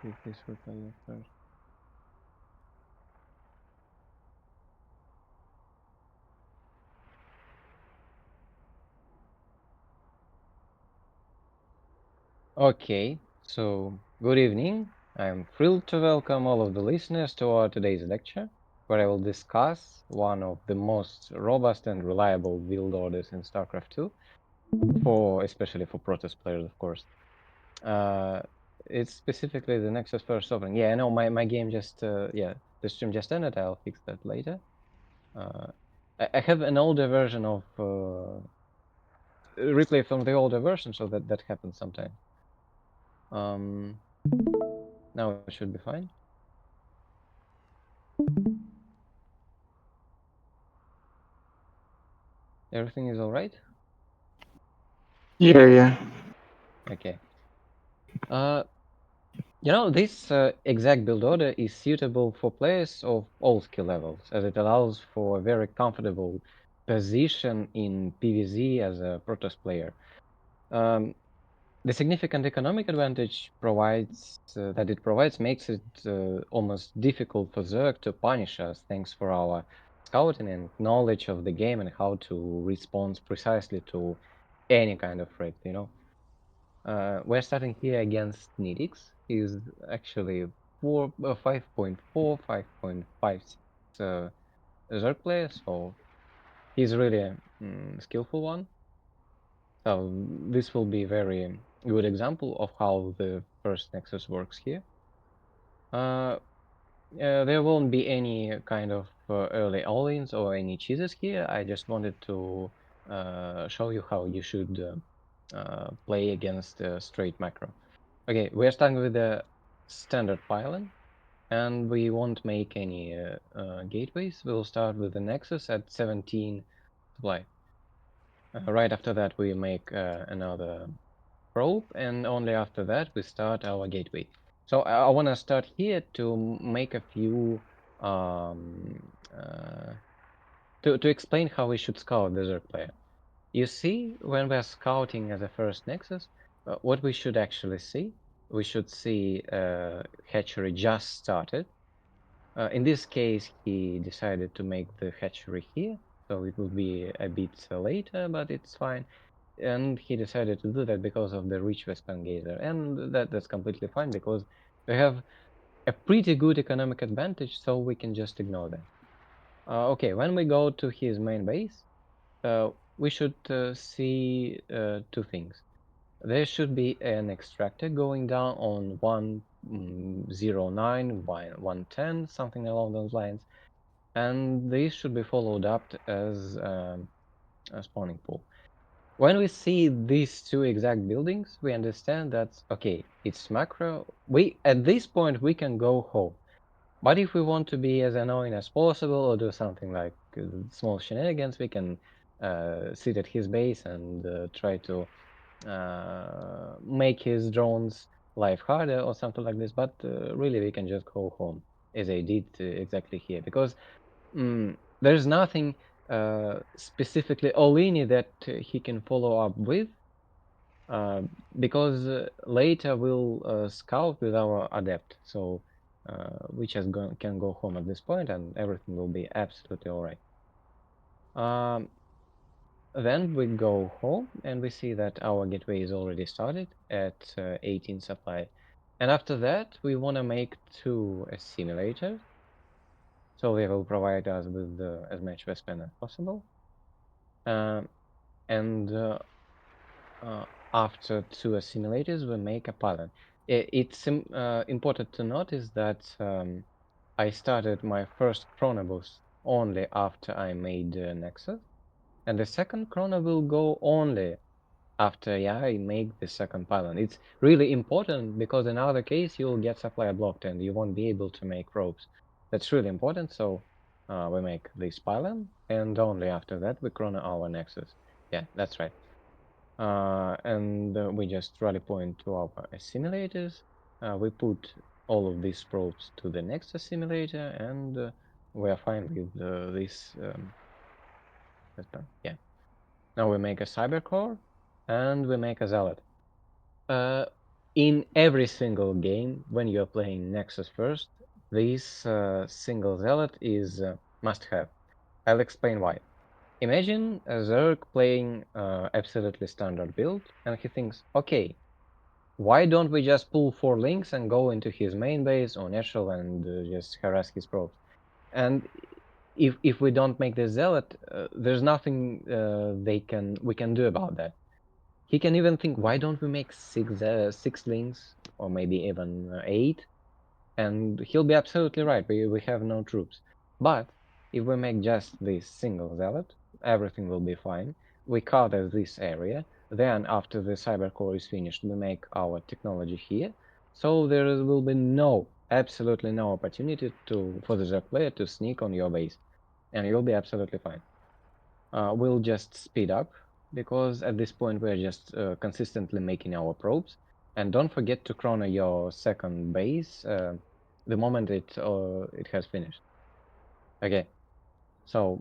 If this replay first. Okay, so good evening. I'm thrilled to welcome all of the listeners to our today's lecture, where I will discuss one of the most robust and reliable build orders in Starcraft 2, especially for Protoss players, of course. Uh, it's specifically the Nexus First Sovereign. Yeah, I know my game just, the stream just ended. I'll fix that later. Uh, I have an older version of replay from the older version, so that happens sometimes. Now it should be fine. Everything is all right? Yeah. Okay. This exact build order is suitable for players of all skill levels, as it allows for a very comfortable position in PvZ as a Protoss player. Um, the significant economic advantage that it provides makes it almost difficult for Zerg to punish us, thanks for our scouting and knowledge of the game and how to respond precisely to any kind of threat, we're starting here against Nidix. He's actually 5.4, 5.5 Zerg player, so he's really a skillful one. So this will be a very good example of how the first Nexus works here. There won't be any kind of early all-ins or any cheeses here. I just wanted to show you how you should play against straight macro. Okay, we're starting with the standard pylon, and we won't make any gateways. We'll start with the Nexus at 17 supply. Right after that, we make another probe, and only after that, we start our gateway. So I want to start here to make a few, to explain how we should scout the Zerg player. You see, when we're scouting as a first Nexus, what we should actually see, we should see hatchery just started. In this case, he decided to make the hatchery here, so it will be a bit later, but it's fine. And he decided to do that because of the rich Vespan Gazer, and that's completely fine because we have a pretty good economic advantage, so we can just ignore that. Okay, when we go to his main base, we should see two things. There should be an extractor going down on 109, 110, something along those lines, and these should be followed up as a spawning pool. When we see these two exact buildings, we understand that, okay, it's macro. At this point, we can go home. But if we want to be as annoying as possible or do something like small shenanigans, we can sit at his base and try to make his drones life harder or something like this. But really, we can just go home, as I did exactly here, because there's nothing specifically Olini that he can follow up with, because later we'll scout with our adept, so we just can go home at this point and everything will be absolutely all right. Um, then we go home and we see that our gateway is already started at 18 supply. And after that, we want to make two simulators. So they will provide us with as much Vespen as possible. Um, and After two simulators, we make a pylon. It's important to notice that I started my first chronobus only after I made Nexus, and the second chrono will go only after I make the second pylon. It's really important because in other case you'll get supply blocked and you won't be able to make ropes. That's really important. So we make this pylon, and only after that we chrono our Nexus. Yeah, that's right. And we just rally point to our simulators. We put all of these probes to the next simulator, and we are fine with this. Yeah. Now we make a cyber core, and we make a zealot. in every single game, when you're playing Nexus first, this single zealot is must-have. I'll explain why. Imagine a Zerg playing absolutely standard build, and he thinks, okay, why don't we just pull 4 links and go into his main base or natural and just harass his probes? And if we don't make the zealot, there's nothing we can do about that. He can even think, why don't we make 6 links or maybe even 8? And he'll be absolutely right. We have no troops. But if we make just this single zealot, everything will be fine. We cover this area. Then after the cyber core is finished, we make our technology here. So there will be absolutely no opportunity for the Zerg player to sneak on your base. And you'll be absolutely fine. We'll just speed up, because at this point we're just consistently making our probes. And don't forget to chrono your second base the moment it has finished. Okay, so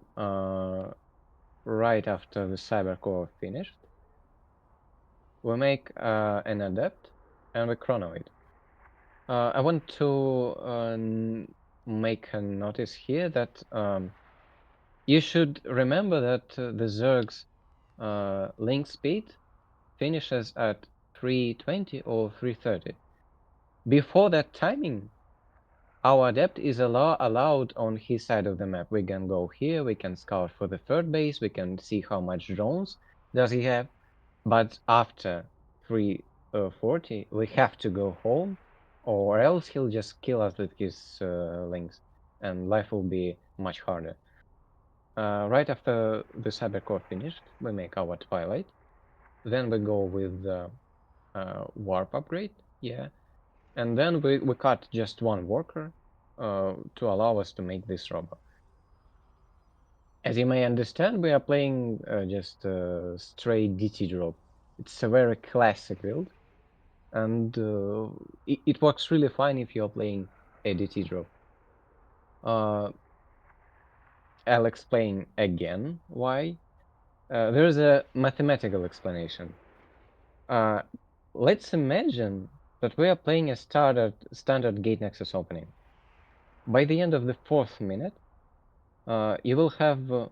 right after the cyber core finished, we make an adept and we chrono it. I want to make a notice here that you should remember that the Zerg's link speed finishes at 320 or 330. Before that timing, our adept is allowed on his side of the map. We can go here, we can scout for the third base, we can see how much drones does he have. But after 340, we have to go home, or else he'll just kill us with his links, and life will be much harder. Right after the cyber core finished, we make our twilight. Then we go with the warp upgrade, yeah, and then we cut just one worker to allow us to make this robot. As you may understand, we are playing just a straight DT drop. It's a very classic build, and it works really fine if you're playing a DT drop. I'll explain again why. There is a mathematical explanation. Let's imagine that we are playing a standard gate nexus opening. By the end of the 4th minute, you will have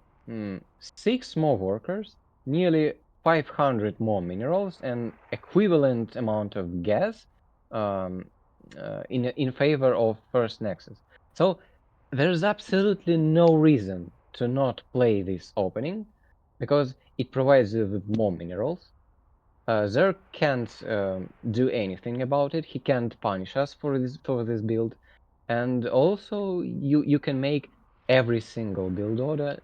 6 more workers, nearly 500 more minerals, and equivalent amount of gas um, in favor of first nexus. So there's absolutely no reason to not play this opening, because it provides you with more minerals. Zerg can't do anything about it. He can't punish us for this build, and also you can make every single build order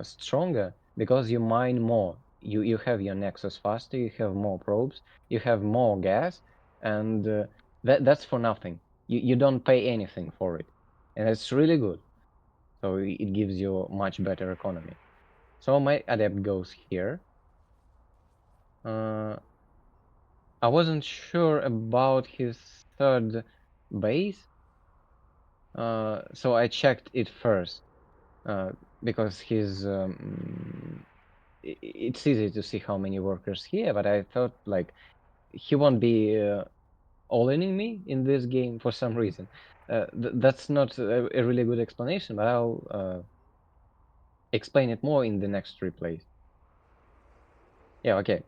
stronger, because you mine more. You have your nexus faster. You have more probes. You have more gas, and that's for nothing. You don't pay anything for it, and it's really good. So it gives you much better economy. So my adept goes here. Uh, I wasn't sure about his third base, so I checked it first, because it's easy to see how many workers he have, but I thought like he won't be all-inning me in this game for some reason. That's not a really good explanation, but I'll explain it more in the next replays. Yeah, okay.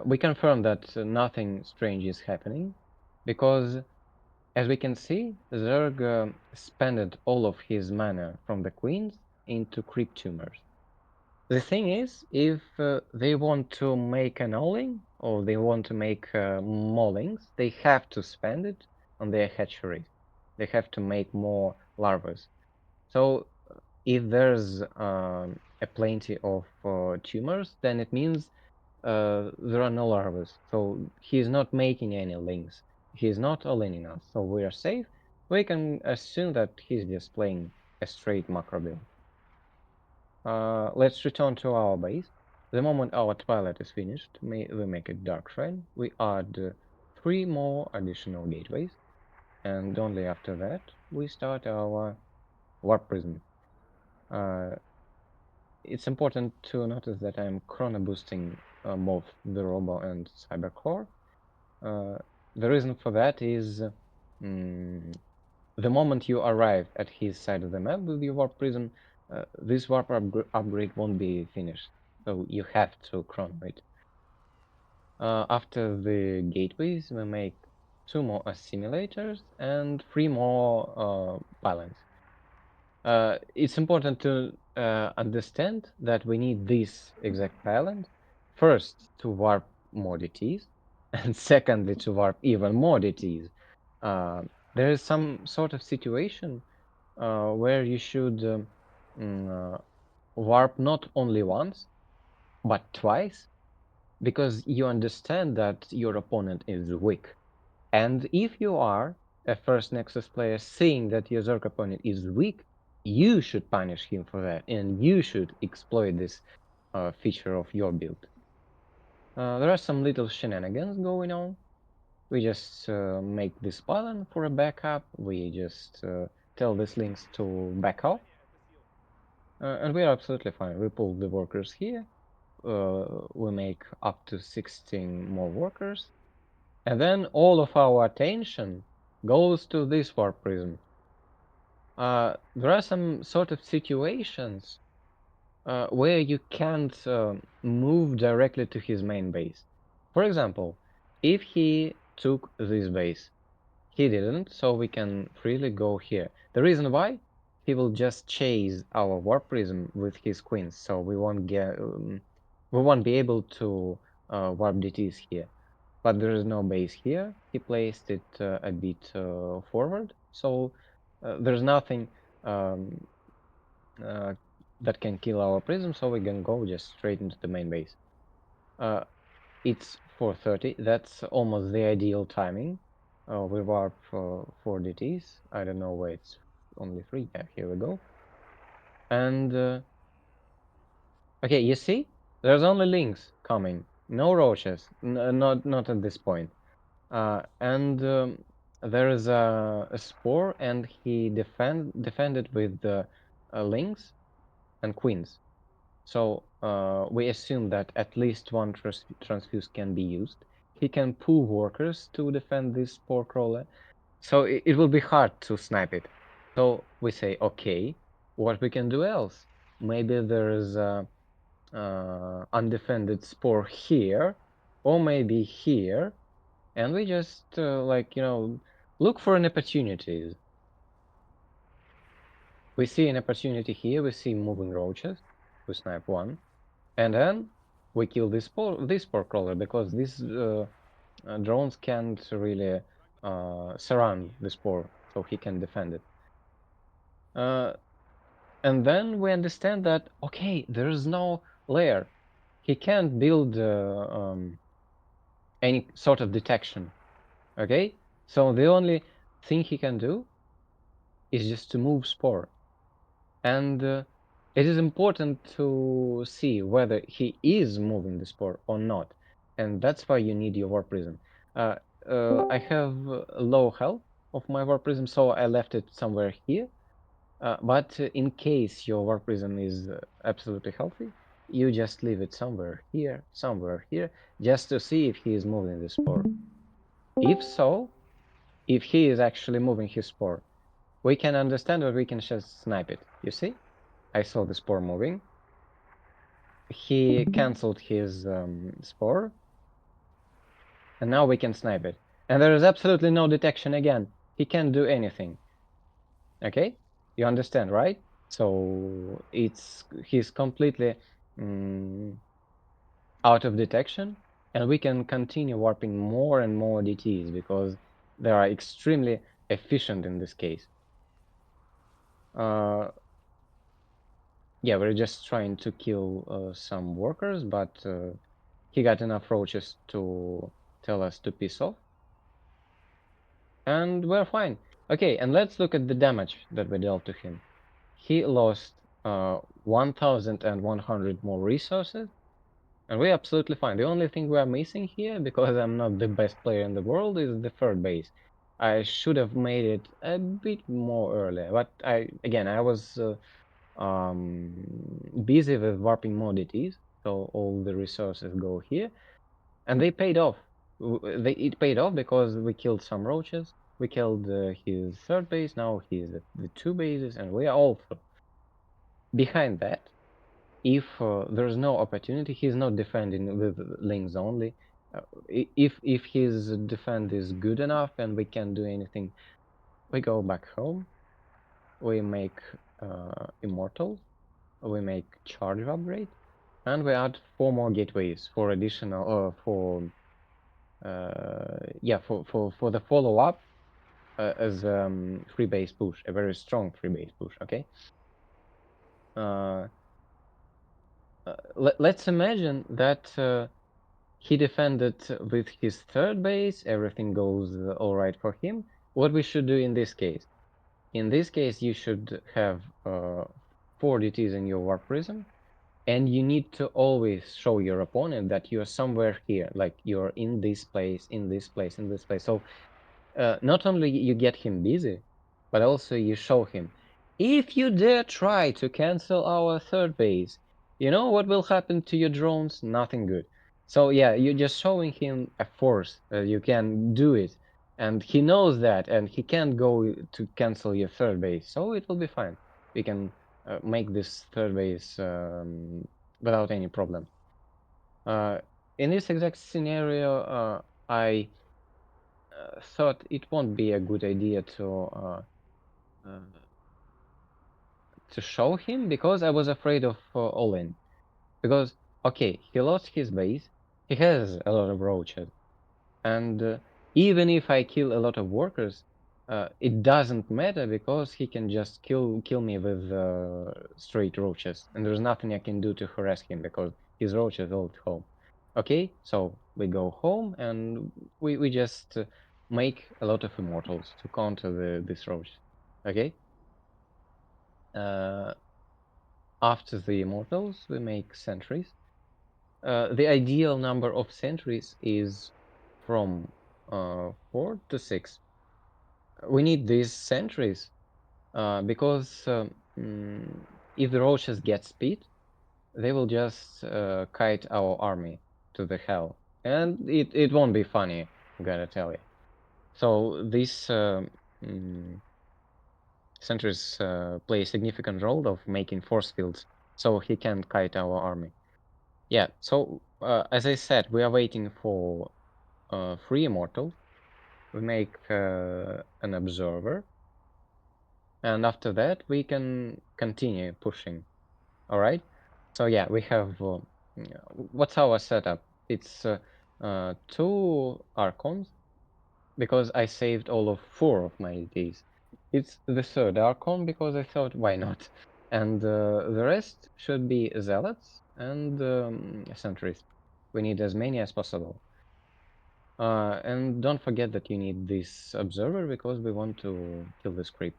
We confirm that nothing strange is happening, because as we can see, Zerg spent all of his mana from the queens into creep tumors. The thing is, if they want to make an all-in, or they want to make maulings, they have to spend it on their hatcheries. They have to make more larvas. So if there's a plenty of tumors, then it means there are no larvas. So he's not making any links. He's not all-inning us, so we are safe. We can assume that he's just playing a straight macro build. Let's return to our base. The moment our twilight is finished, we make a dark shrine. We add 3 more additional gateways, and only after that we start our warp prism. It's important to notice that I'm chrono boosting both the Robo and Cybercore, the reason for that is mm, the moment you arrive at his side of the map with your warp prism, this warp upgrade won't be finished. So you have to chrono it. After the gateways, we make 2 more assimilators and 3 more pylons. It's important to understand that we need this exact pylon first to warp more DTs, and secondly to warp even more DTs. There is some sort of situation where you should warp not only once, but twice, because you understand that your opponent is weak. And if you are a first Nexus player seeing that your Zerg opponent is weak, you should punish him for that, and you should exploit this feature of your build. There are some little shenanigans going on. We just make this pylon for a backup, we just tell these links to back off, and we are absolutely fine. We pull the workers here, we make up to 16 more workers, and then all of our attention goes to this warp prism. There are some sort of situations where you can't move directly to his main base. For example, if he took this base, he didn't, so we can freely go here. The reason why? He will just chase our warp prism with his queens, so we won't be able to warp DTs here. But there is no base here. He placed it a bit forward, so there's nothing um, that can kill our prism, so we can go just straight into the main base. It's 4:30. That's almost the ideal timing. We warp 4 DTs. I don't know why it's only 3. Yeah, here we go. And okay, you see, there's only links coming, no roaches, not at this point. And there is a spore, and he defended with the links and queens. So we assume that at least one transfuse can be used. He can pull workers to defend this spore crawler, so it will be hard to snipe it. So we say, okay, what we can do else? Maybe there is a undefended spore here, or maybe here, and we just like, you know, look for an opportunities. We see an opportunity here. We see moving roaches. We snipe one, and then we kill this spore crawler, because these drones can't really surround the spore, so he can defend it. And then we understand that, okay, there is no layer. He can't build any sort of detection. Okay, so the only thing he can do is just to move spore. And it is important to see whether he is moving the spore or not. And that's why you need your warp prism. I have low health of my warp prism, so I left it somewhere here. But in case your warp prism is absolutely healthy, you just leave it somewhere here, just to see if he is moving the spore. If so, if he is actually moving his spore, we can understand that we can just snipe it. You see? I saw the spore moving. He cancelled his spore, and now we can snipe it. And there is absolutely no detection again. He can't do anything. Okay? You understand, right? So he's completely out of detection, and we can continue warping more and more DTs because they are extremely efficient in this case. Yeah, we're just trying to kill some workers, but he got enough roaches to tell us to piss off. And we're fine. Okay, and let's look at the damage that we dealt to him. He lost 1,100 more resources, and we're absolutely fine. The only thing we are missing here, because I'm not the best player in the world, is the third base. I should have made it a bit more earlier, but I was busy with warping more DTs, so all the resources go here, and they paid off. it paid off because we killed some roaches. We killed his third base. Now he's at the two bases, and we are also behind that. If there's no opportunity, he's not defending with links only. If his defend is good enough and we can't do anything, we go back home. We make immortals. We make charge upgrade, and we add 4 more gateways for additional for the follow up as free base push, a very strong free base push. Okay. Let's imagine that he defended with his third base, everything goes all right for him. What we should do in this case? In this case, you should have 4 DTs in your Warp Prism, and you need to always show your opponent that you're somewhere here, like you're in this place, in this place, in this place. So not only you get him busy, but also you show him, if you dare try to cancel our third base, you know what will happen to your drones? Nothing good. So yeah, you're just showing him a force. You can do it. And he knows that, and he can't go to cancel your third base. So it will be fine. We can make this third base without any problem. In this exact scenario, I thought it won't be a good idea uh, to show him because I was afraid of all-in. Because, okay, he lost his base, he has a lot of roaches, and even if I kill a lot of workers, it doesn't matter because he can just kill me with straight roaches, and there's nothing I can do to harass him because his roaches all at home. Okay, so we go home and we just make a lot of immortals to counter this roach. Okay. Uh, After the immortals, we make sentries. The ideal number of sentries is from 4 to 6. We need these sentries because if the roaches get speed, they will just kite our army to the hell, and it won't be funny, I'm gonna tell you. So these sentries play a significant role of making force fields, so he can kite our army. Yeah, so as I said, we are waiting for 3 immortals. We make an observer, and after that we can continue pushing. All right. So yeah, we have what's our setup? It's 2 Archons because I saved all of 4 of my days. It's the 3rd Archon because I thought why not, and the rest should be Zealots and Sentries. We need as many as possible. And don't forget that you need this observer because we want to kill this creep.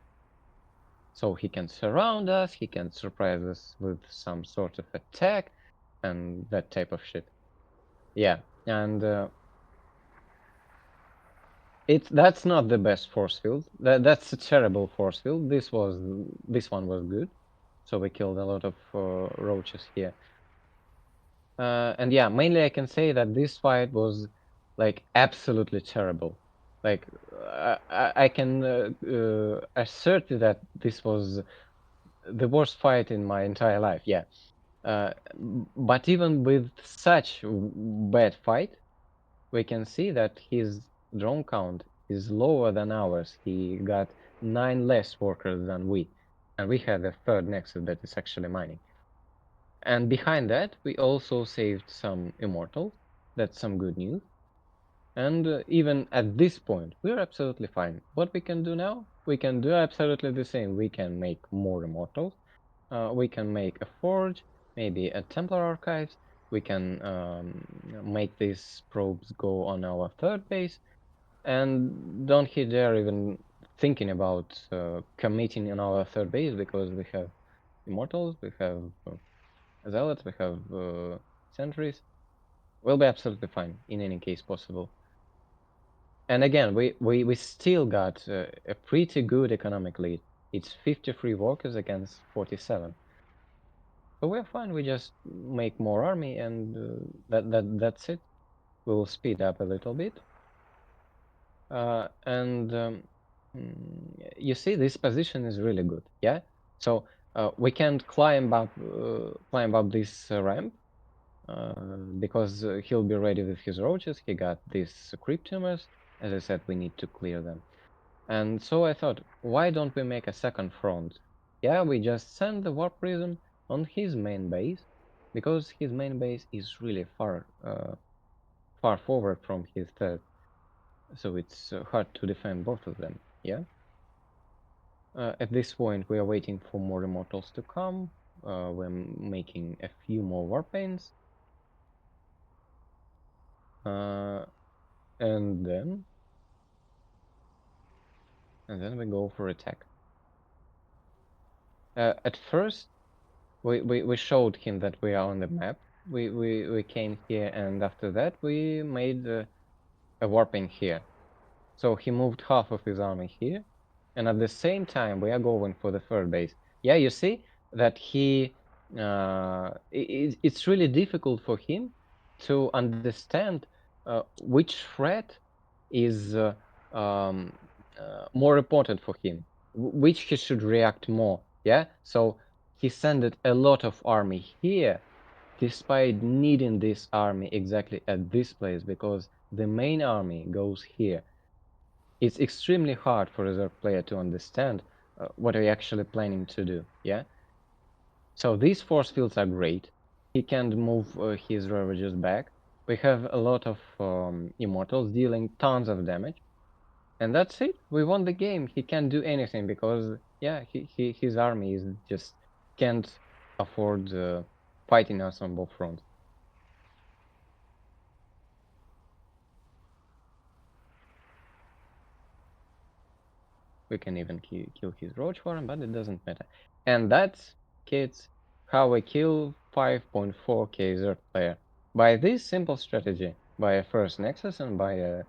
So he can surround us, he can surprise us with some sort of attack, and that type of shit. Yeah, and that's not the best force field. That's a terrible force field. This one was good, so we killed a lot of roaches here. And yeah, mainly I can say that this fight was like absolutely terrible. Like I can assert that this was the worst fight in my entire life. Yeah. But even with such bad fight, we can see that his drone count is lower than ours. He got 9 less workers than we, and we had a third Nexus that is actually mining. And behind that, we also saved some immortals. That's some good news. And even at this point, we're absolutely fine. What we can do now? We can do absolutely the same. We can make more immortals. We can make a forge, maybe a Templar archives. We can make these probes go on our third base. And don't he dare even thinking about committing on our third base because we have immortals, we have zealots, we have sentries. We'll be absolutely fine in any case possible. And again, we still got a pretty good economic lead. It's 53 workers against 47. So we're fine. We just make more army, and that's it. We'll speed up a little bit. And you see, this position is really good, yeah? So we can't climb up this ramp because he'll be ready with his roaches. He got these cryptomers. As I said, we need to clear them. And so I thought, why don't we make a second front? Yeah, we just send the warp prism on his main base, because his main base is really far forward from his third, so it's hard to defend both of them. Yeah. At this point, we are waiting for more immortals to come. We're making a few more warplanes, uh, and then we go for attack. At first, we showed him that we are on the map. We came here, and after that we made a warping here. So he moved half of his army here, and at the same time we are going for the third base. Yeah, you see that it's really difficult for him to understand which threat is um, more important for him, which he should react more. Yeah, so he sent a lot of army here, despite needing this army exactly at this place, because the main army goes here. It's extremely hard for a Zerg player to understand what are you actually planning to do, yeah? So these force fields are great. He can move his Ravagers back. We have a lot of Immortals dealing tons of damage. And that's it. We won the game. He can't do anything because, yeah, his army is just can't afford fighting us on both fronts. We can even kill his roach farm, but it doesn't matter. And that's, kids, how we kill 5.4k Zerg player. By this simple strategy, by a first Nexus and by a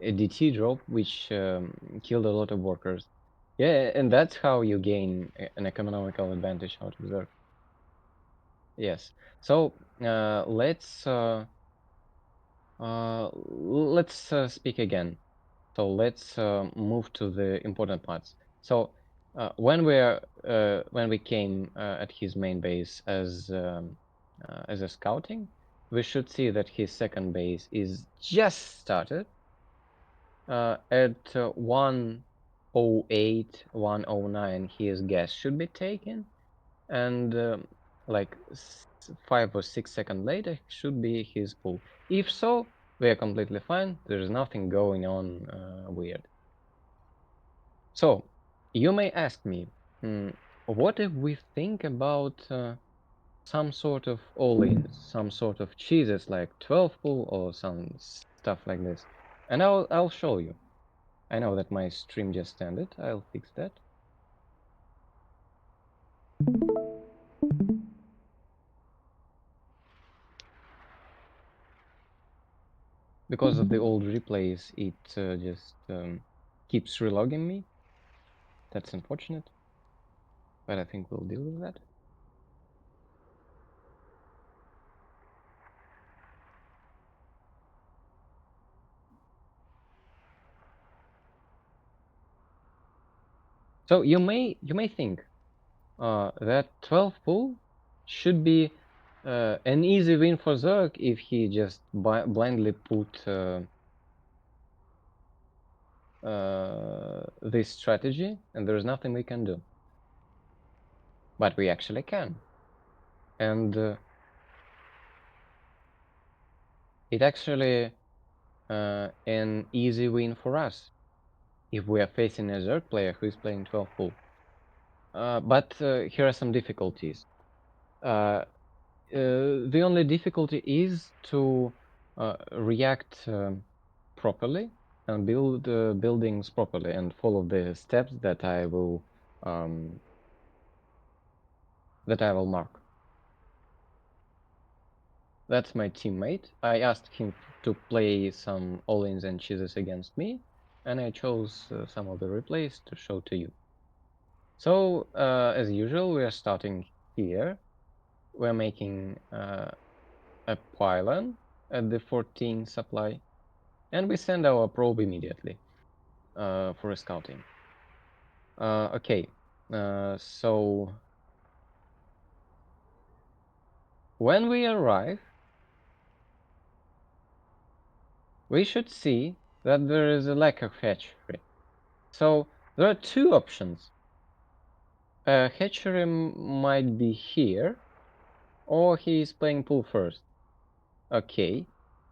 DT drop, which killed a lot of workers. Yeah, and that's how you gain an economical advantage out of Zerg. Yes. So let's speak again. So let's move to the important parts. So when we came at his main base as a scouting, we should see that his second base is just started. At 108, 109, his gas should be taken, and like 5 or 6 seconds later should be his pull. If so, we are completely fine. There's nothing going on weird. So you may ask me, what if we think about some sort of all-ins, some sort of cheeses like 12 pull or some stuff like this? And I'll show you. I know that my stream just ended. I'll fix that. Because of the old replays, it just keeps relogging me. That's unfortunate, but I think we'll deal with that. So you may think that 12 pull should be an easy win for Zerg if he just blindly put this strategy, and there's nothing we can do. But we actually can, and it actually an easy win for us if we are facing a Zerg player who is playing 12 pull. But here are some difficulties. The only difficulty is to react properly and build buildings properly and follow the steps that I will mark. That's my teammate. I asked him to play some all-ins and cheeses against me, and I chose some of the replays to show to you. So, as usual, we are starting here. We're making a pylon. at the 14 supply, and we send our probe immediately for scouting. Okay, so when we arrive, we should see that there is a lack of hatchery. So there are two options. Hatchery might be here, or he is playing pool first. Okay,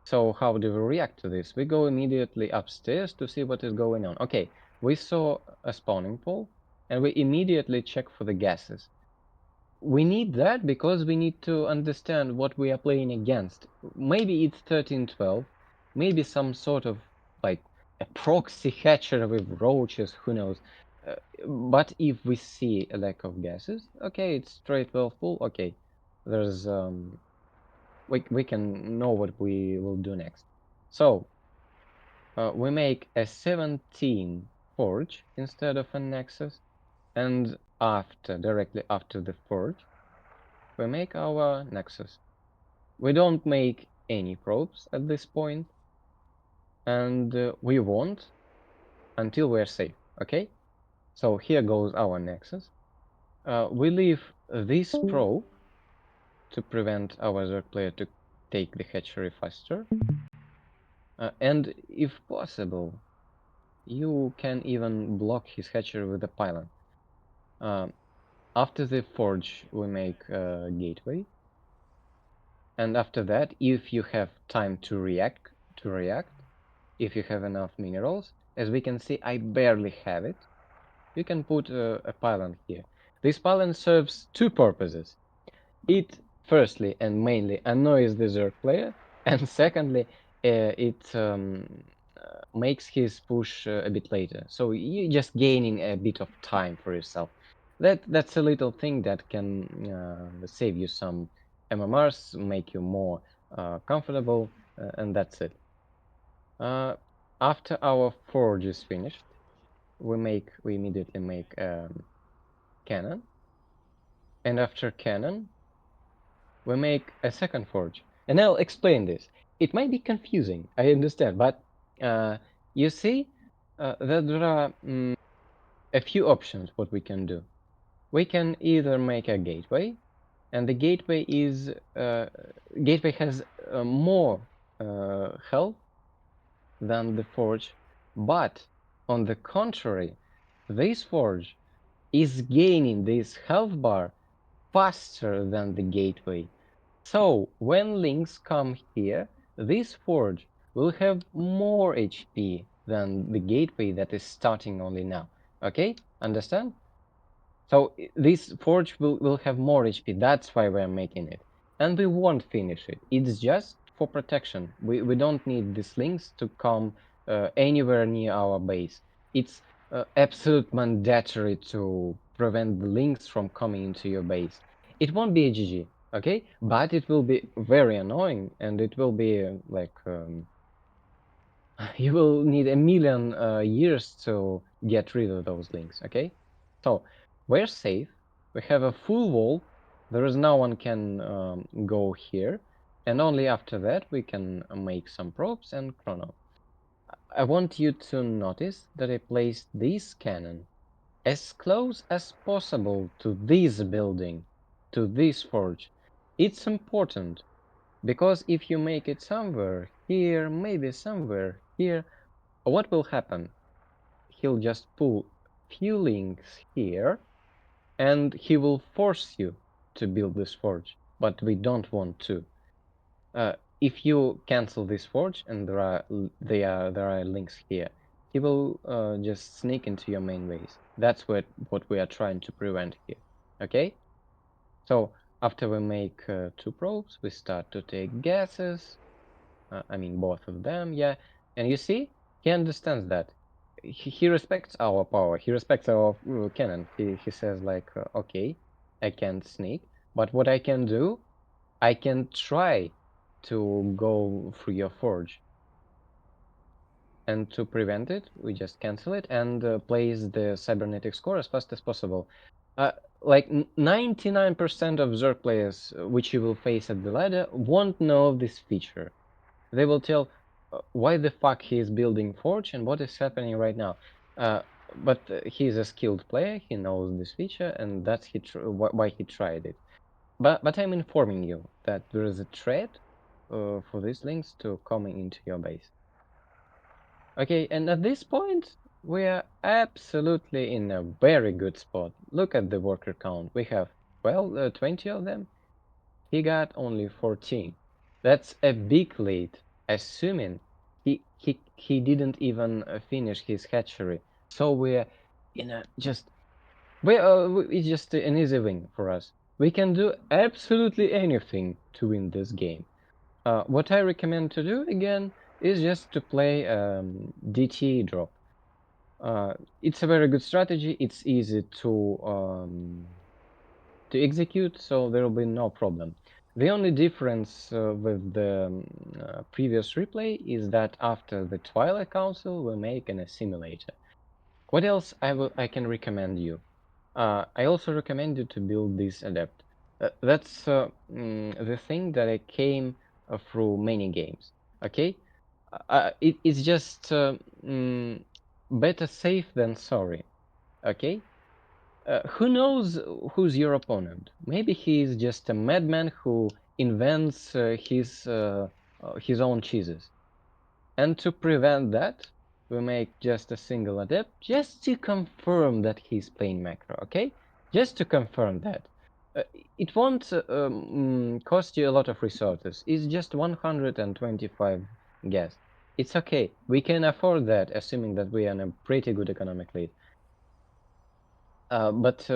so how do we react to this? We go immediately upstairs to see what is going on. Okay, we saw a spawning pool, and we immediately check for the gases. We need that because we need to understand what we are playing against. Maybe it's 1312, maybe some sort of like a proxy hatcher with roaches, who knows. Uh, but if we see a lack of gases, okay, it's straight well full, okay. There's we can know what we will do next. So we make a 17 forge instead of a nexus, and directly after the forge, we make our nexus. We don't make any probes at this point, and we won't until we're safe, okay? So here goes our nexus. We leave this probe to prevent our Zerg player to take the hatchery faster. And if possible, you can even block his hatchery with a pylon. After the forge, we make a gateway. And after that, if you have time to react, if you have enough minerals, as we can see, I barely have it, you can put a pylon here. This pylon serves two purposes. It firstly and mainly annoys the Zerg player, and secondly, it makes his push a bit later. So you're just gaining a bit of time for yourself. That's a little thing that can save you some MMRs, make you more comfortable, and that's it. After our forge is finished, we immediately make cannon, and after cannon, we make a second forge. And I'll explain this. It might be confusing, I understand, but you see that there are a few options what we can do. We can either make a gateway, and the gateway has more health than the forge, but on the contrary, this forge is gaining this health bar faster than the gateway. So when links come here, this forge will have more HP than the gateway that is starting only now. Okay, understand? So this forge will have more HP, that's why we're making it. And we won't finish it, it's just for protection. We don't need these links to come anywhere near our base. It's absolute mandatory to prevent the links from coming into your base. It won't be a GG, okay? But it will be very annoying, and it will be you will need a million years to get rid of those links, okay? So we're safe, we have a full wall, there is no one can go here, and only after that we can make some probes and chrono. I want you to notice that I placed this cannon as close as possible to this building, to this forge. It's important, because if you make it somewhere here, maybe somewhere here, what will happen? He'll just pull few links here, and he will force you to build this forge, but we don't want to. If you cancel this forge and there are links here, he will just sneak into your main base. That's what we are trying to prevent here. Okay? So after we make two probes, we start to take gases. I mean, both of them, yeah. And you see, he understands that. He respects our power. He respects our cannon. He says like, okay, I can't sneak, but what I can do, I can try to go through your forge. And to prevent it, we just cancel it and place the cybernetic score as fast as possible. Like 99% of Zerg players which you will face at the ladder won't know this feature. They will tell why the fuck he is building Forge and what is happening right now. But he's a skilled player. He knows this feature, and that's why he tried it. But I'm informing you that there is a thread for these links to coming into your base. Okay, and at this point, we are absolutely in a very good spot. Look at the worker count. We have 20 of them. He got only 14. That's a big lead, assuming he didn't even finish his hatchery. So we're in a just it's just an easy win for us. We can do absolutely anything to win this game. What I recommend to do again is just to play DT drop. It's a very good strategy. It's easy to execute, so there will be no problem. The only difference with the previous replay is that after the Twilight Council, we make an assimilator. What else I can recommend you? I also recommend you to build this adept. That's the thing that I came through many games. Okay, it's just better safe than sorry. Okay, who knows who's your opponent? Maybe he's just a madman who invents his own cheeses. And to prevent that, we make just a single adept, just to confirm that he's playing macro, okay? Just to confirm that. Uh, it won't cost you a lot of resources. It's just 125 gas. It's okay. We can afford that, assuming that we are in a pretty good economic lead. But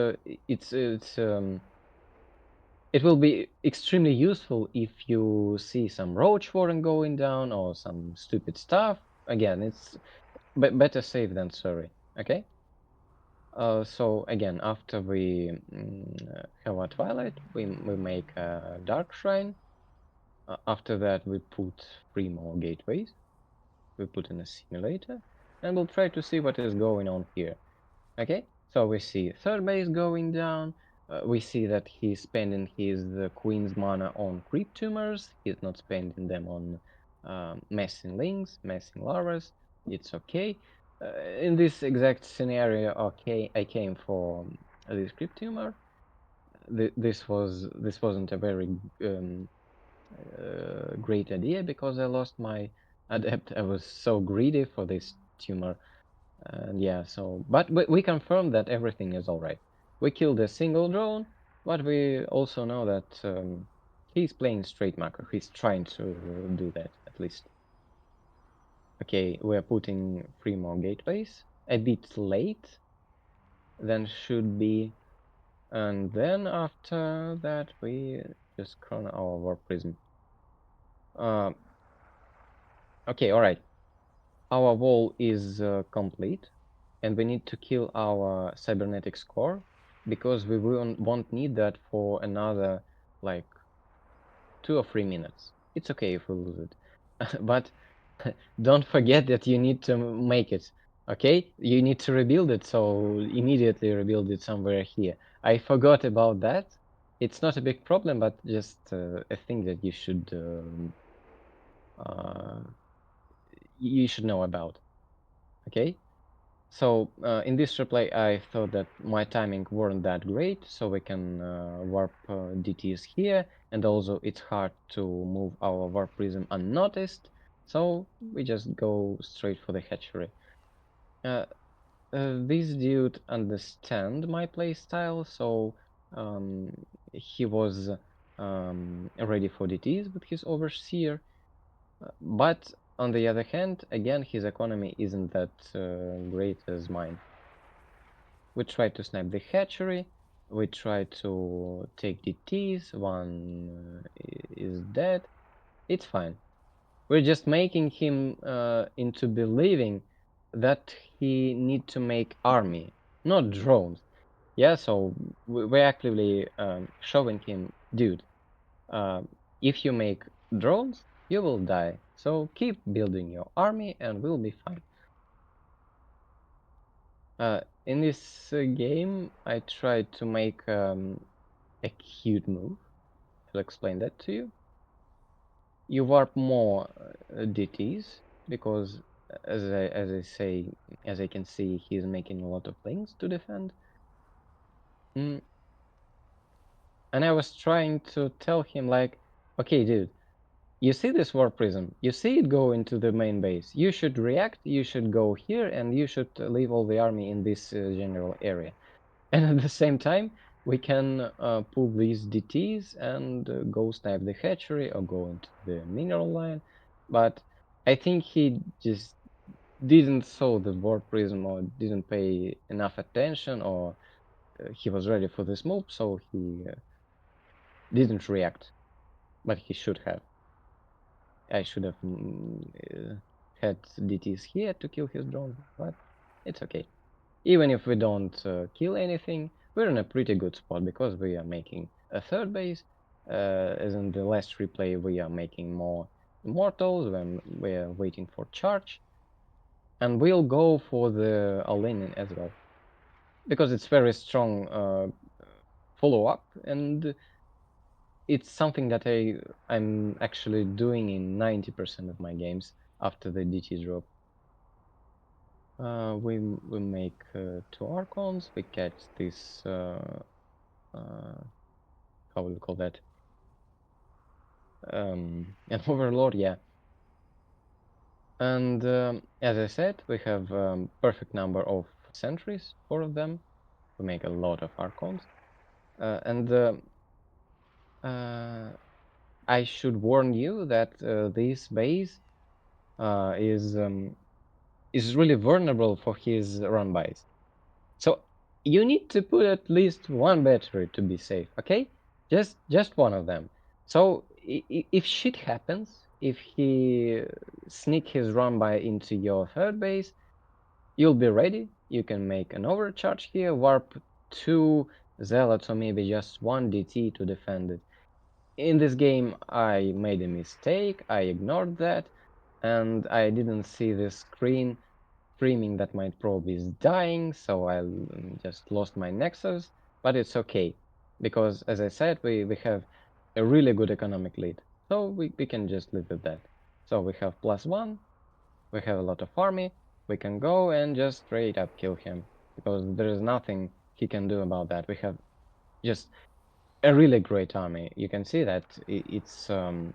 it will be extremely useful if you see some roach warren going down or some stupid stuff. Again, it's better safe than sorry. Okay. So again, after we have a twilight, we make a dark shrine. After that, we put 3 more gateways. We put in a simulator, and we'll try to see what is going on here. Okay, so we see third base going down. We see that he's spending his queen's mana on creep tumors. He's not spending them on messing links, messing larvas. It's okay. In this exact scenario, okay, I came for this creep tumor. This wasn't a very great idea because I lost my adept. I was so greedy for this tumor. And yeah, so, but we confirmed that everything is all right. We killed a single drone, but we also know that he's playing straight macro. He's trying to do that, at least. Okay, we're putting 3 more gateways. A bit late than should be. And then after that, we just crown our warp prism. Okay, all right. Our wall is complete, and we need to kill our cybernetics core because we won't need that for another like 2 or 3 minutes. It's okay if we lose it, but don't forget that you need to make it. Okay, you need to rebuild it, so immediately rebuild it somewhere here. I forgot about that. It's not a big problem, but just a thing that uh, you should know about. Okay. So in this replay, I thought that my timing weren't that great, so we can warp DTs here, and also it's hard to move our warp prism unnoticed, so we just go straight for the hatchery. This dude understand my playstyle, so he was ready for DTs with his overseer, but on the other hand, again, his economy isn't that great as mine. We try to snipe the hatchery, we try to take DTs, one is dead, it's fine. We're just making him into believing that he need to make army, not drones. Yeah, so we're actively showing him, dude, uh, if you make drones, you will die. So keep building your army and we'll be fine. In this game, I tried to make a cute move. I'll explain that to you. you warp more DTs because as I can see, he's making a lot of things to defend. Mm. And I was trying to tell him like, okay, dude, you see this war prism, you see it go into the main base. You should react. You should go here, and you should leave all the army in this general area. And at the same time, we can pull these DTs and go snipe the hatchery or go into the mineral line. But I think he just didn't saw the war prism or didn't pay enough attention, or he was ready for this move, so he didn't react. But he should have. I should have had DTs here to kill his drone, but it's okay. Even if we don't kill anything, we're in a pretty good spot because we are making a third base. As in the last replay, we are making more immortals when we're waiting for charge. And we'll go for the Olenin as well, because it's very strong follow-up, and it's something that I'm actually doing in 90% of my games after the DT drop. We make 2 Archons, we catch this how would you call that? An Overlord, yeah. And as I said, we have perfect number of sentries, 4 of them. We make a lot of Archons. And I should warn you that this base is really vulnerable for his run-bys. So you need to put at least 1 battery to be safe, okay? Just one of them. So if shit happens, if he sneak his run-by into your third base, you'll be ready. You can make an overcharge here, warp 2 Zealots or maybe just 1 DT to defend it. In this game, I made a mistake. I ignored that, and I didn't see the screen screaming that my probe is dying, so I just lost my Nexus, but it's okay, because as I said, we have a really good economic lead, so we can just live with that. So we have +1, we have a lot of army, we can go and just straight up kill him, because there is nothing he can do about that. We have just a really great army. You can see that it's the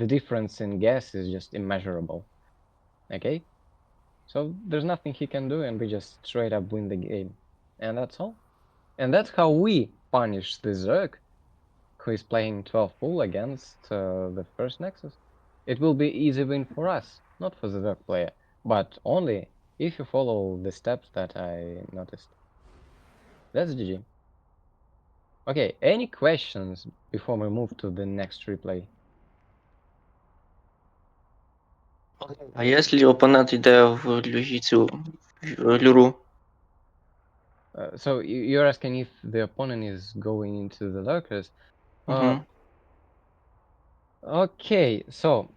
difference in gas is just immeasurable. Okay, so there's nothing he can do, and we just straight up win the game, and that's all. And that's how we punish the Zerg, who is playing 12 pool against the first Nexus. It will be easy win for us, not for the Zerg player, but only if you follow the steps that I noticed. That's GG. Okay, any questions before we move to the next replay? А якщо опонент йде в цю в люру? So you're asking if the opponent is going into the lurkers. Угу. Okay, so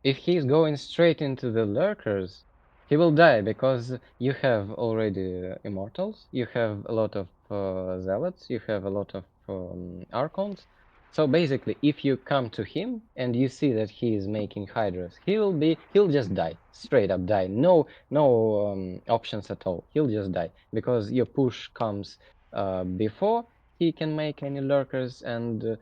if he's going straight into the lurkers, he will die because you have already immortals, you have a lot of zealots, you have a lot of archons. So basically, if you come to him and you see that he is making hydras, he'll just die, straight up die. No options at all. He'll just die because your push comes before he can make any lurkers, and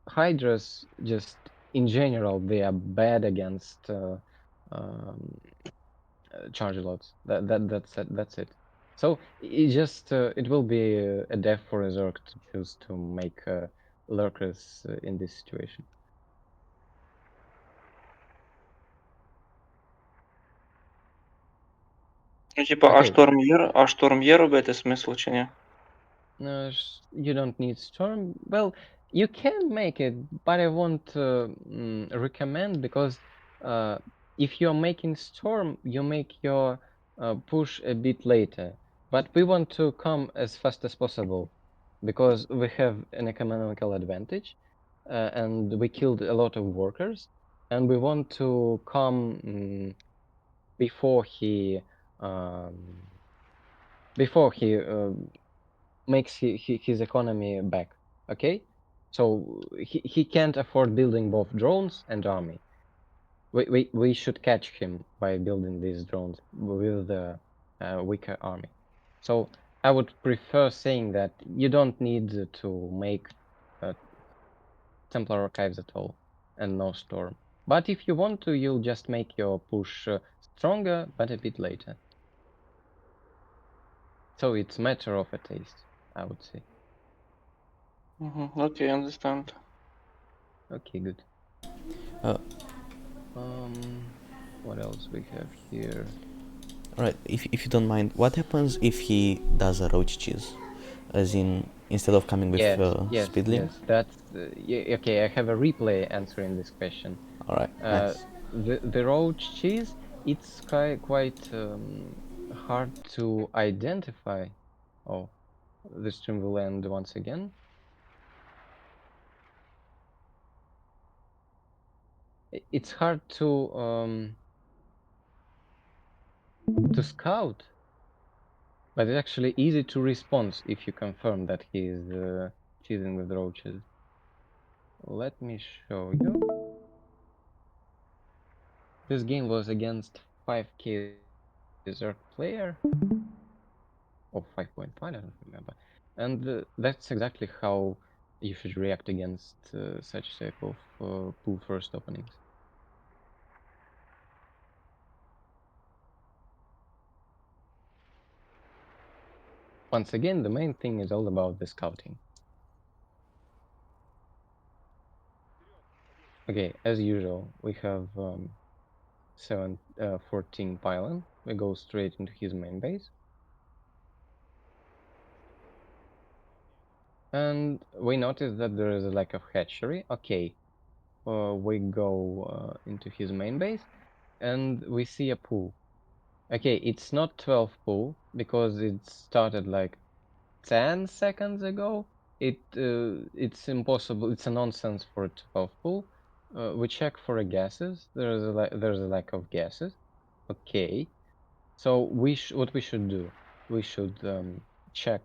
hydras just in general they are bad against um, charge lots. That's it. So it will be a death for a Zerg to choose to make lurkers in this situation. Ну, типа, Okay, а шторм є робити смисл чи ні? you don't need storm. Well, you can make it, but I won't recommend, because if you're making storm, you make your push a bit later. But we want to come as fast as possible because we have an economical advantage, and we killed a lot of workers, and we want to come before he um, before he makes his economy back. Okay, So he can't afford building both drones and army. We should catch him by building these drones with the weaker army. So I would prefer saying that you don't need to make Templar archives at all and no storm. But if you want to, you'll just make your push stronger, but a bit later. So it's matter of a taste, I would say. Okay, understand. Okay, good. Uh, What else we have here? right, if you don't mind, what happens if he does a roach cheese? As in, instead of coming with speedling? Yes. That's okay. I have a replay answering this question. Alright, nice. The roach cheese, it's quite hard to identify. Oh, the stream will end once again. It's hard to scout, but it's actually easy to respond if you confirm that he is cheating with roaches. Let me show you. This game was against 5k Zerg player, or 5.5, I don't remember. And that's exactly how you should react against such type of pool first openings. Once again, the main thing is all about the scouting. Okay, as usual, we have 14 pylon. We go straight into his main base. And we notice that there is a lack of hatchery. Okay, we go into his main base and we see a pool. Okay, it's not 12 pool because it started like 10 seconds ago. It's impossible. It's a nonsense for a 12 pool. We check for gases. There's a lack of gases. Okay, so what we should do? We should check.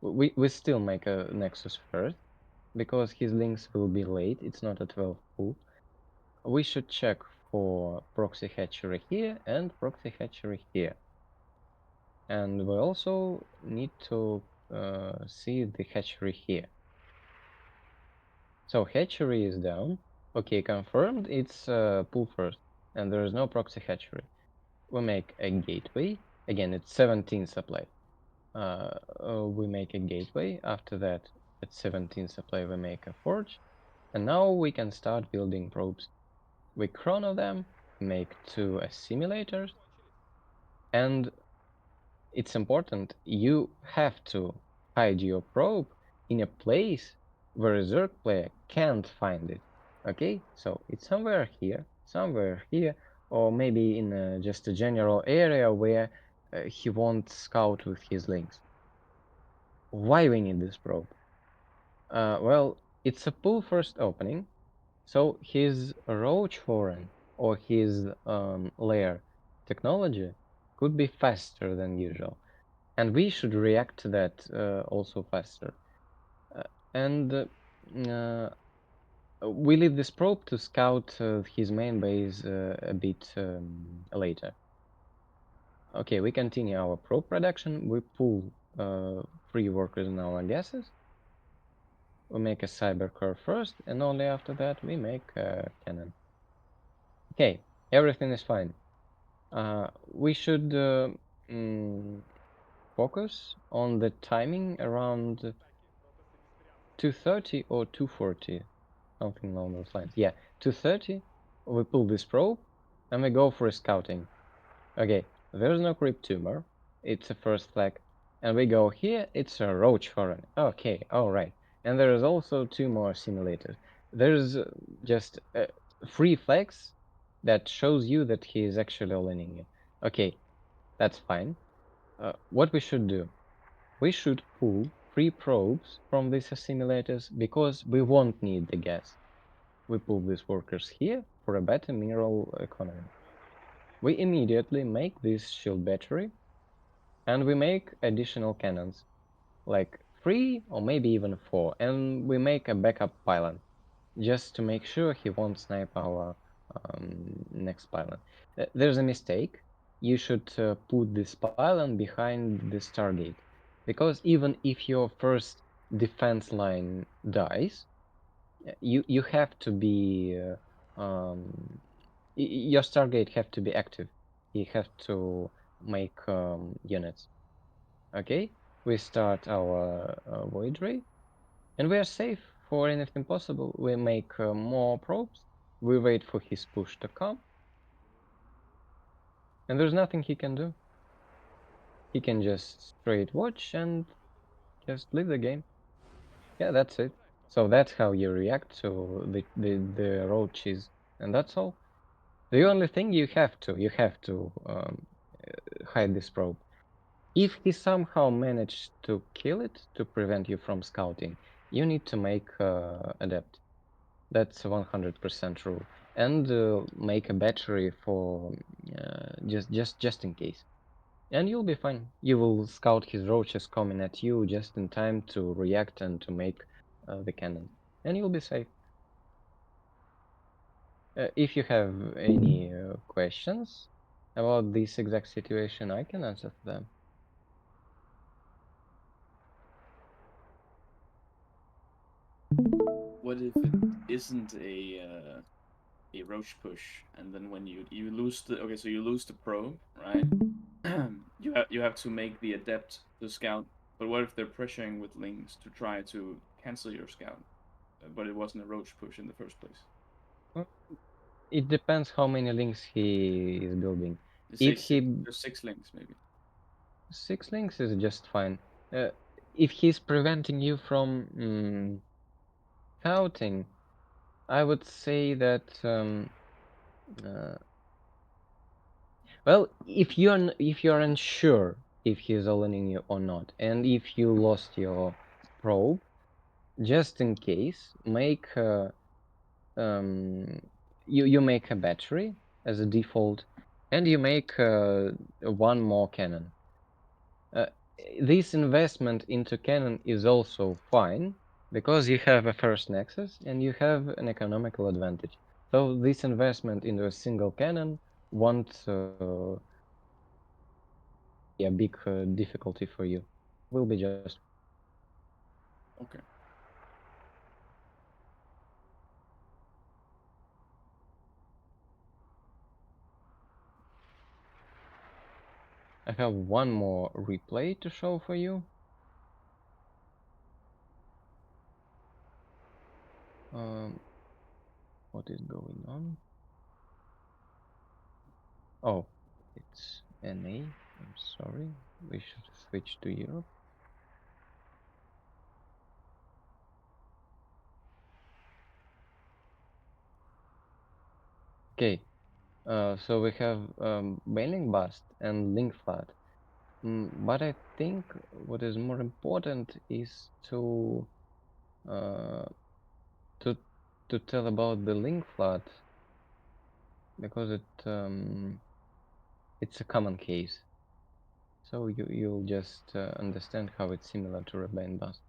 We still make a Nexus first because his links will be late. It's not a 12 pool. We should check for proxy hatchery here and proxy hatchery here. And we also need to see the hatchery here. So hatchery is down. Okay, confirmed. It's pool first, and there is no proxy hatchery. We make a gateway. Again, it's 17 supply. We make a gateway. After that, at 17 supply, we make a forge. And now we can start building probes. We chrono them, make 2 assimilators, and it's important, you have to hide your probe in a place where a Zerg player can't find it. Okay, so it's somewhere here, or maybe in just a general area where he won't scout with his links. Why we need this probe? Well, it's a pool first opening, so his roach foreign or his layer technology could be faster than usual. And we should react to that also faster. And we leave this probe to scout his main base a bit later. Okay, we continue our probe production. We pull 3 workers in our gases. We make a cyber core first, and only after that we make a cannon. Okay, everything is fine. We should focus on the timing around 2:30 or 2:40, something along those lines. Yeah, 2:30, we pull this probe, and we go for a scouting. Okay, there's no creep tumor, it's a first flag. And we go here, it's a roach foreign. Okay, alright. And there is also 2 more simulators. There's just 3 flags that shows you that he is actually all-inning you. Okay, that's fine. What we should do? We should pull 3 probes from these assimilators because we won't need the gas. We pull these workers here for a better mineral economy. We immediately make this shield battery, and we make additional cannons, like 3 or maybe even 4, and we make a backup pylon just to make sure he won't snipe our next pylon. There's a mistake. You should put this pylon behind the Stargate, because even if your first defense line dies, you have to be your Stargate have to be active. You have to make units. Okay, we start our void ray, and we are safe for anything possible. We make more probes. We wait for his push to come, and there's nothing he can do. He can just straight watch and just leave the game. Yeah, that's it. So that's how you react to the roaches, and that's all. The only thing you have to hide this probe. If he somehow managed to kill it to prevent you from scouting, you need to make adept. That's 100% true. And make a battery for just in case. And you'll be fine. You will scout his roaches coming at you just in time to react and to make the cannon. And you'll be safe. If you have any questions about this exact situation, I can answer them. What if it isn't a roach push, and then when you lose the so you lose the probe, right? you have to make the adept to scout. But what if they're pressuring with links to try to cancel your scout, but it wasn't a roach push in the first place? Well, it depends how many links he is building. Let's say If he there's 6 links maybe. 6 links is just fine. If he's preventing you from scouting, I would say that well, if you're unsure if he's aligning you or not, and if you lost your probe, just in case, make you make a battery as a default, and you make one more cannon. This investment into cannon is also fine because you have a first Nexus and you have an economical advantage. So this investment into a single cannon won't be a big difficulty for you. Will be just. Okay. I have one more replay to show for you. What is going on? Oh, it's NA. I'm sorry. We should switch to Europe. Okay. So we have Bailing Bust and Link Flat. But I think what is more important is uh, to to tell about the link flood because it's a common case. So you'll just understand how it's similar to Rebane Bust.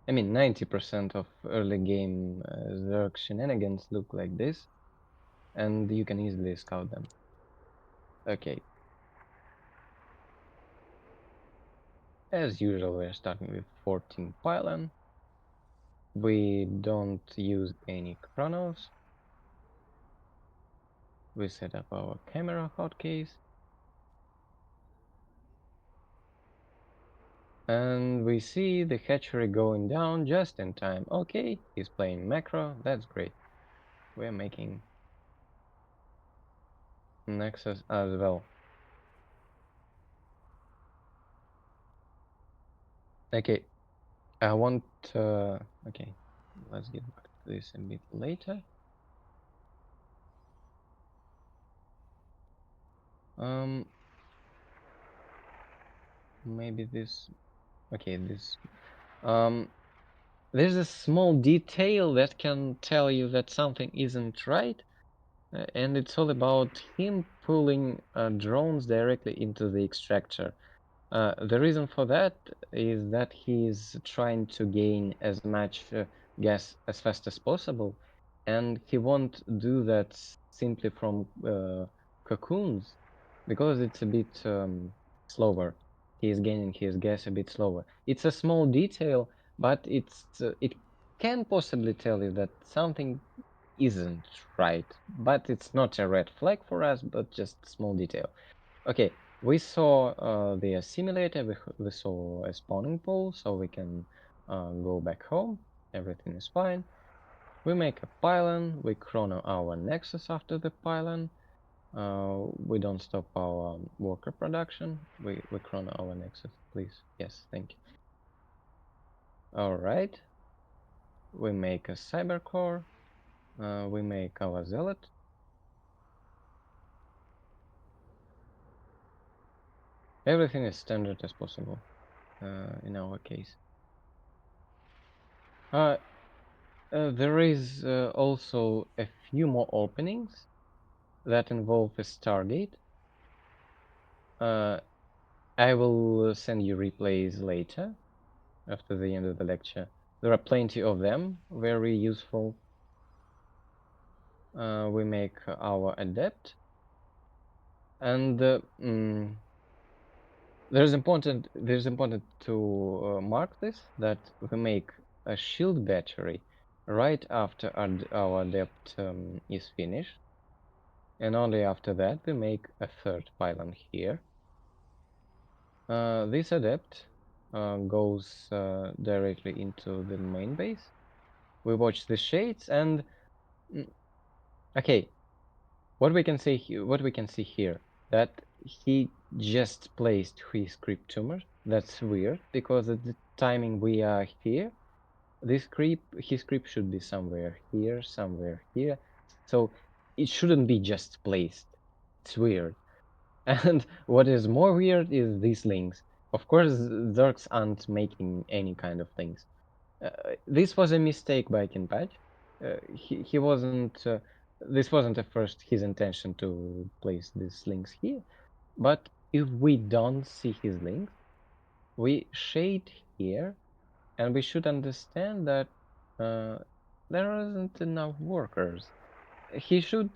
I mean, 90% of early game Zerg shenanigans look like this, and you can easily scout them. Okay. As usual, we're starting with 14 pylon. We don't use any chronos. We set up our camera hotkeys. And we see the hatchery going down just in time. Okay, he's playing macro, that's great. We're making Nexus as well. Okay, I want, okay, let's get back to this a bit later. maybe this. Okay, this. There's a small detail that can tell you that something isn't right, and it's all about him pulling drones directly into the extractor. The reason for that is that he's trying to gain as much gas as fast as possible, and he won't do that simply from cocoons because it's a bit slower. He is gaining his gas a bit slower. It's a small detail, but it can possibly tell you that something isn't right, but it's not a red flag for us, but just a small detail. Okay, we saw the simulator, we saw a spawning pool, so we can go back home. Everything is fine. We make a pylon, we chrono our Nexus after the pylon. We don't stop our worker production. We chrono our Nexus, please. Yes, thank you. Alright. We make a cybercore. We make our zealot. Everything is standard as possible in our case. There is also a few more openings that involve a Stargate. I will send you replays later, after the end of the lecture. There are plenty of them, very useful. We make our adept, and there's important to mark this, that we make a shield battery right after our adept is finished, and only after that we make a third pylon here. This adept goes directly into the main base. We watch the shades, and okay, what we can see here, that he just placed his creep tumor. That's weird, because at the timing we are here, his creep should be somewhere here, so it shouldn't be just placed. It's weird. And what is more weird is these links. Of course, Zergs aren't making any kind of links. This was a mistake by Kinpatch. He wasn't. This wasn't at first his intention to place these links here. But if we don't see his links, we shade here, and we should understand that there isn't enough workers. He should.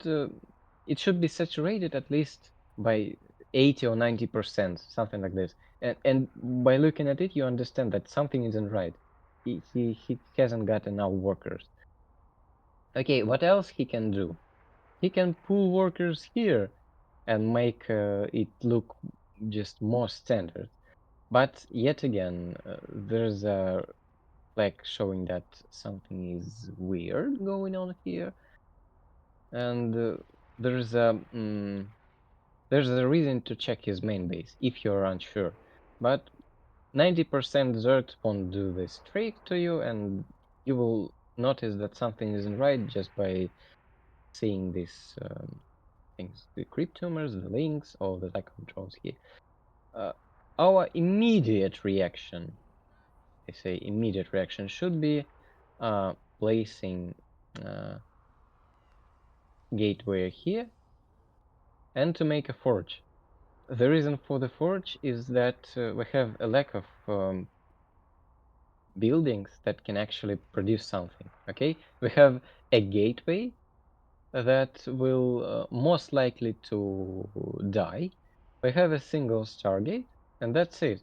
It should be saturated at least by 80 or 90%, something like this. And by looking at it, you understand that something isn't right. He hasn't got enough workers. Okay, what else he can do? He can pull workers here and make it look just more standard. But yet again, there's a flag showing that something is weird going on here, and there's a reason to check his main base if you're unsure. But 90% Zergs won't do this trick to you, and you will notice that something isn't right just by seeing these things, the creep tumors, the links, or the attack controls here. Our immediate reaction, I say immediate reaction, should be placing gateway here and to make a forge. The reason for the forge is that we have a lack of buildings that can actually produce something. Okay, we have a gateway that will most likely to die. We have a single Stargate, and that's it.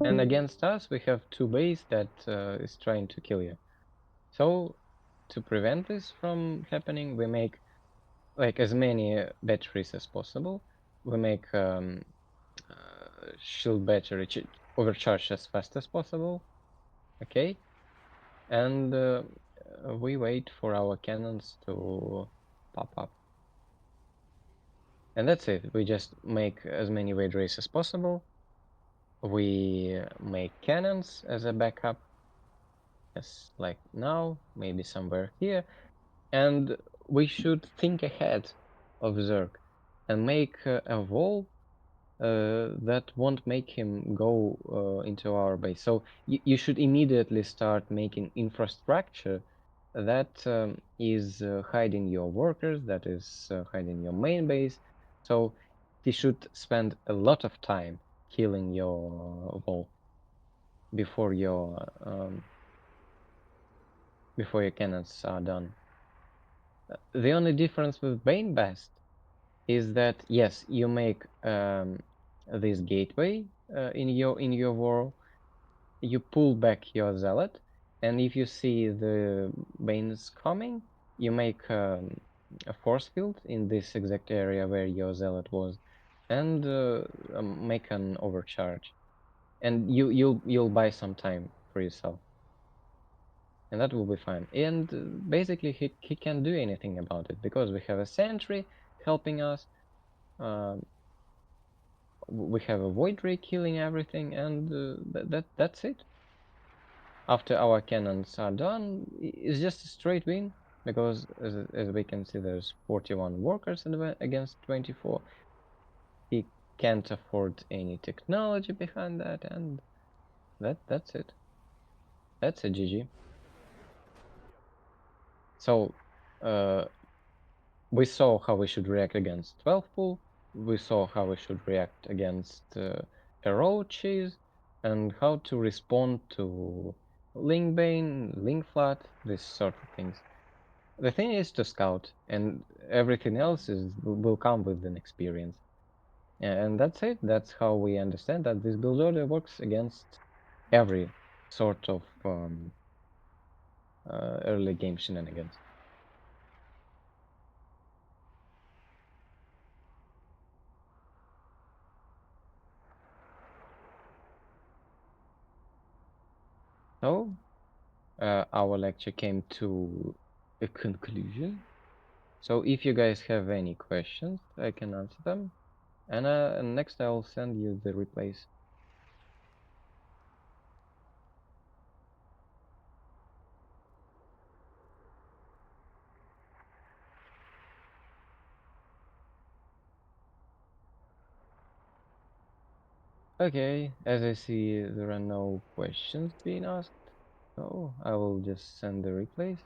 And against us, we have two bases that is trying to kill you. So to prevent this from happening, we make like as many batteries as possible. We make shield battery overcharge as fast as possible. Okay, and we wait for our cannons to pop up. And that's it. We just make as many wave rays as possible. We make cannons as a backup, as like now, maybe somewhere here. And we should think ahead of Zerg and make a wall that won't make him go into our base. So you should immediately start making infrastructure that is hiding your workers, that is hiding your main base. So he should spend a lot of time killing your wall before your cannons are done. The only difference with Bane Bast is that yes, you make this gateway in your wall, you pull back your zealot, and if you see the Banes coming, you make a force field in this exact area where your zealot was, and make an overcharge, and you'll buy some time for yourself, and that will be fine. And basically, he can't do anything about it because we have a sentry helping us. We have a void ray killing everything, and that's it. After our cannons are done, it's just a straight win because as we can see, there's 41 workers against 24. He can't afford any technology behind that, and that's it. That's a GG. So we saw how we should react against 12 pool. We saw how we should react against a road cheese, and how to respond to link bane, link flat, this sort of things. The thing is to scout, and everything else will come with an experience. And that's it. That's how we understand that this build order works against every sort of early game shenanigans. So our lecture came to a conclusion. So if you guys have any questions, I can answer them. And next I'll send you the replays. Okay, as I see there are no questions being asked, so I will just send the replays.